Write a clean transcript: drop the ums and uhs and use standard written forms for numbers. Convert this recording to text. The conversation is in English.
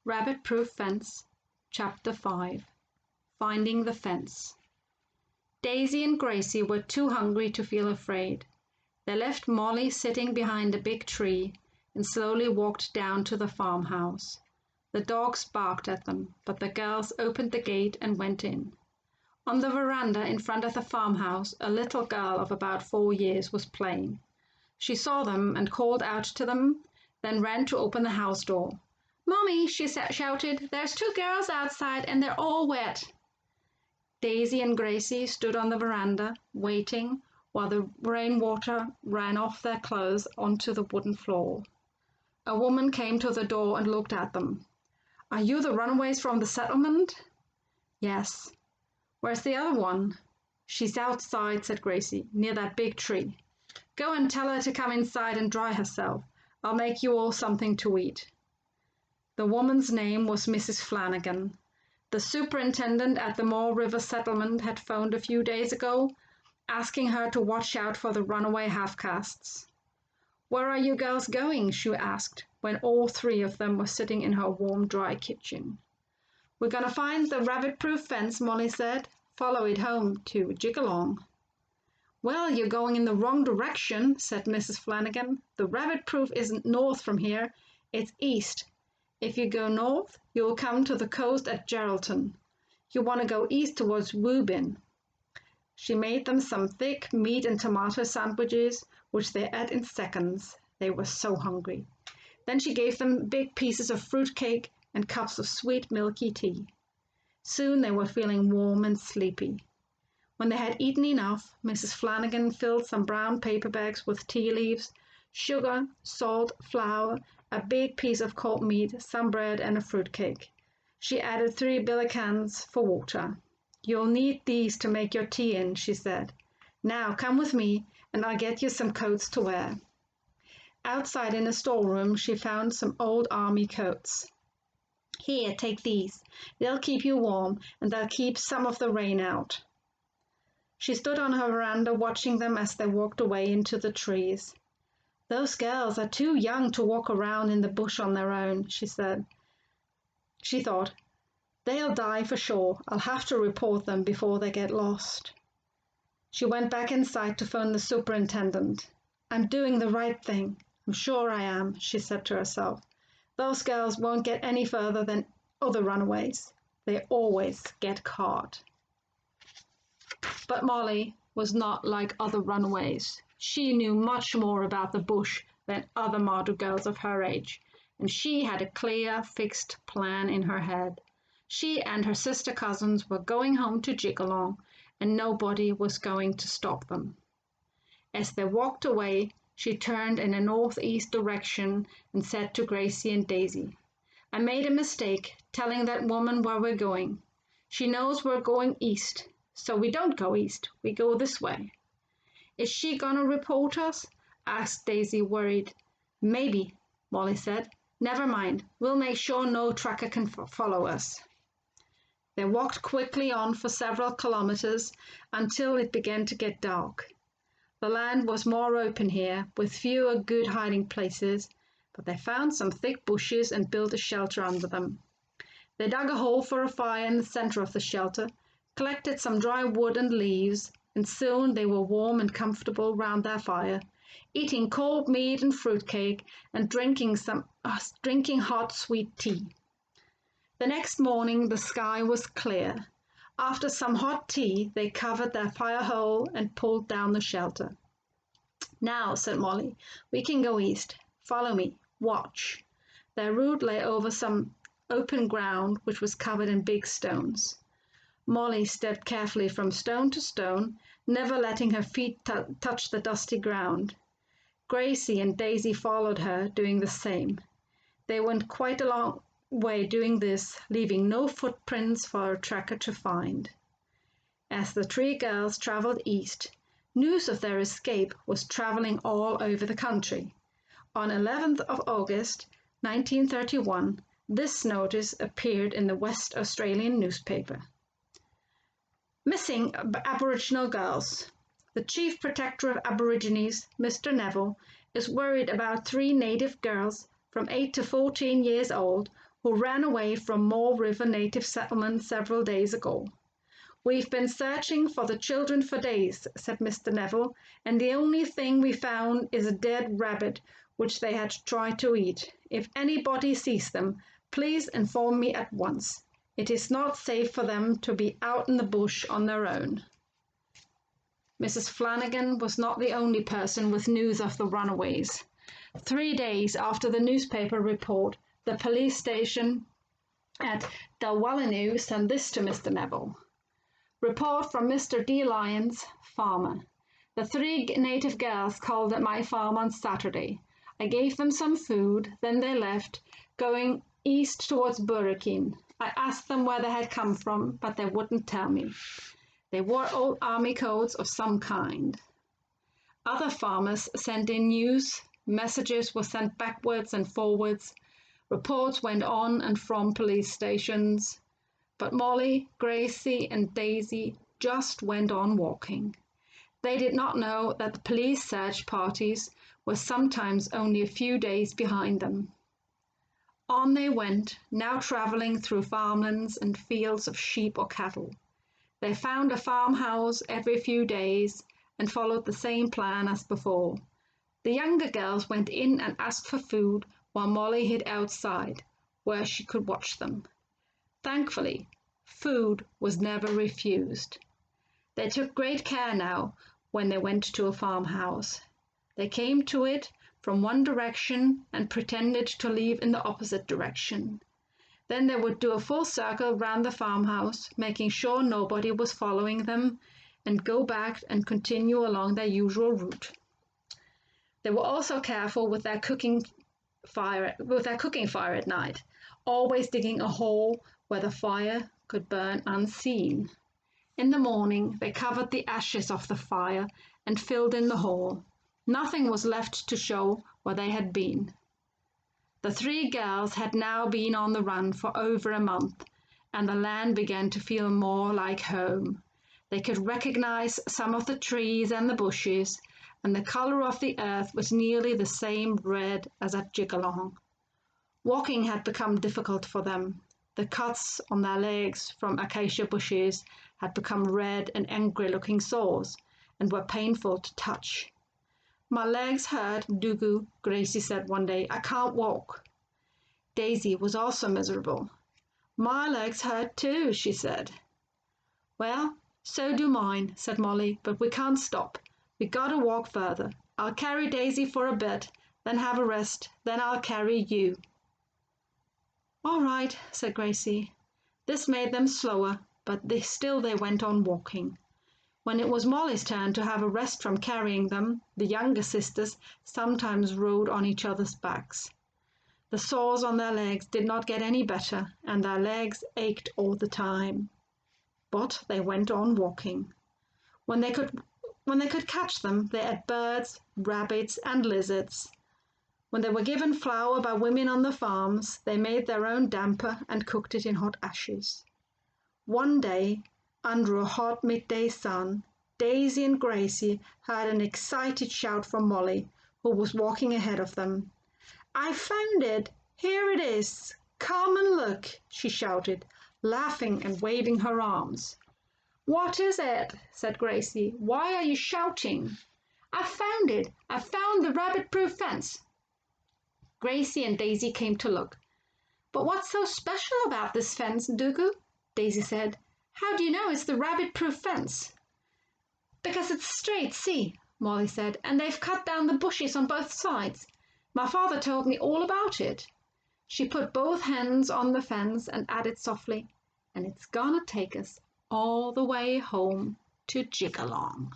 Rabbit-Proof Fence, Chapter 5. Finding the Fence. Daisy and Gracie were too hungry to feel afraid. They left Molly sitting behind a big tree and slowly walked down to the farmhouse. The dogs barked at them, but the girls opened the gate and went in. On the veranda in front of the farmhouse, a little girl of about 4 years was playing. She saw them and called out to them, then ran to open the house door. "Mommy," she shouted, "there's 2 girls outside and they're all wet." Daisy and Gracie stood on the veranda, waiting while the rainwater ran off their clothes onto the wooden floor. A woman came to the door and looked at them. "Are you the runaways from the settlement?" "Yes." "Where's the other one?" "She's outside," said Gracie, "near that big tree. Go and tell her to come inside and dry herself. I'll make you all something to eat." The woman's name was Mrs. Flanagan. The superintendent at the Moore River settlement had phoned a few days ago, asking her to watch out for the runaway half-castes. "Where are you girls going?" she asked, when all 3 of them were sitting in her warm, dry kitchen. "We're going to find the rabbit-proof fence," Molly said. "Follow it home to Jigalong." "Well, you're going in the wrong direction," said Mrs. Flanagan. "The rabbit-proof isn't north from here, it's east. If you go north, you'll come to the coast at Geraldton. You want to go east towards Woobin." She made them some thick meat and tomato sandwiches, which they ate in seconds. They were so hungry. Then she gave them big pieces of fruit cake and cups of sweet milky tea. Soon they were feeling warm and sleepy. When they had eaten enough, Mrs. Flanagan filled some brown paper bags with tea leaves, sugar, salt, flour, a big piece of cold meat, some bread, and a fruit cake. She added 3 billicans for water. "You'll need these to make your tea in," she said. "Now come with me, and I'll get you some coats to wear." Outside in a storeroom, she found some old army coats. "Here, take these. They'll keep you warm, and they'll keep some of the rain out." She stood on her veranda watching them as they walked away into the trees. "Those girls are too young to walk around in the bush on their own," she said. She thought, "They'll die for sure. I'll have to report them before they get lost." She went back inside to phone the superintendent. "I'm doing the right thing. I'm sure I am," she said to herself. "Those girls won't get any further than other runaways. They always get caught." But Molly was not like other runaways. She knew much more about the bush than other Marduk girls of her age, and she had a clear, fixed plan in her head. She and her sister cousins were going home to Jigalong, and nobody was going to stop them. As they walked away, she turned in a northeast direction and said to Gracie and Daisy, "I made a mistake telling that woman where we're going. She knows we're going east, so we don't go east, we go this way." "Is she gonna report us?" asked Daisy, worried. "Maybe," Molly said. "Never mind, we'll make sure no tracker can follow us." They walked quickly on for several kilometers until it began to get dark. The land was more open here, with fewer good hiding places, but they found some thick bushes and built a shelter under them. They dug a hole for a fire in the center of the shelter, collected some dry wood and leaves, and soon they were warm and comfortable round their fire, eating cold meat and fruitcake and drinking hot sweet tea. The next morning the sky was clear. After some hot tea, they covered their fire hole and pulled down the shelter. "Now," said Molly, "we can go east. Follow me. Watch." Their route lay over some open ground which was covered in big stones. Molly stepped carefully from stone to stone, never letting her feet touch the dusty ground. Gracie and Daisy followed her, doing the same. They went quite a long way doing this, leaving no footprints for a tracker to find. As the 3 girls traveled east, news of their escape was traveling all over the country. On 11th of August, 1931, this notice appeared in the West Australian newspaper. "Missing Aboriginal girls. The Chief Protector of Aborigines, Mr. Neville, is worried about 3 native girls from 8 to 14 years old who ran away from Moore River Native Settlement several days ago. "We've been searching for the children for days," said Mr. Neville, "and the only thing we found is a dead rabbit which they had tried to eat. If anybody sees them, please inform me at once. It is not safe for them to be out in the bush on their own." Mrs. Flanagan was not the only person with news of the runaways. 3 days after the newspaper report, the police station at Dalwallinu sent this to Mr. Neville. "Report from Mr. D. Lyons, farmer. The 3 native girls called at my farm on Saturday. I gave them some food, then they left, going east towards Burrikin. I asked them where they had come from, but they wouldn't tell me. They wore old army coats of some kind." Other farmers sent in news, messages were sent backwards and forwards, reports went on and from police stations, but Molly, Gracie, and Daisy just went on walking. They did not know that the police search parties were sometimes only a few days behind them. On they went, now travelling through farmlands and fields of sheep or cattle. They found a farmhouse every few days and followed the same plan as before. The younger girls went in and asked for food while Molly hid outside, where she could watch them. Thankfully, food was never refused. They took great care now when they went to a farmhouse. They came to it from one direction and pretended to leave in the opposite direction. Then they would do a full circle round the farmhouse, making sure nobody was following them, and go back and continue along their usual route. They were also careful with their cooking fire at night, always digging a hole where the fire could burn unseen. In the morning they covered the ashes of the fire and filled in the hole. Nothing was left to show where they had been. The 3 girls had now been on the run for over a month, and the land began to feel more like home. They could recognize some of the trees and the bushes, and the color of the earth was nearly the same red as at Jigalong. Walking had become difficult for them. The cuts on their legs from acacia bushes had become red and angry-looking sores, and were painful to touch. "My legs hurt, Dugu," Gracie said one day. "I can't walk." Daisy was also miserable. "My legs hurt too," she said. "Well, so do mine," said Molly, "but we can't stop. We gotta walk further. I'll carry Daisy for a bit, then have a rest, then I'll carry you." "All right," said Gracie. This made them slower, but still they went on walking. When it was Molly's turn to have a rest from carrying them, the younger sisters sometimes rode on each other's backs. The sores on their legs did not get any better, and their legs ached all the time. But they went on walking. When they could catch them, they ate birds, rabbits, and lizards. When they were given flour by women on the farms, they made their own damper and cooked it in hot ashes. One day, under a hot midday sun, Daisy and Gracie heard an excited shout from Molly, who was walking ahead of them. "I found it! Here it is! Come and look!" she shouted, laughing and waving her arms. "What is it?" said Gracie. "Why are you shouting?" "I found it! I found the rabbit-proof fence!" Gracie and Daisy came to look. "But what's so special about this fence, Dugu?" Daisy said. "How do you know it's the rabbit-proof fence?" "Because it's straight, see," Molly said, "and they've cut down the bushes on both sides. My father told me all about it." She put both hands on the fence and added softly, "And it's gonna take us all the way home to Jigalong."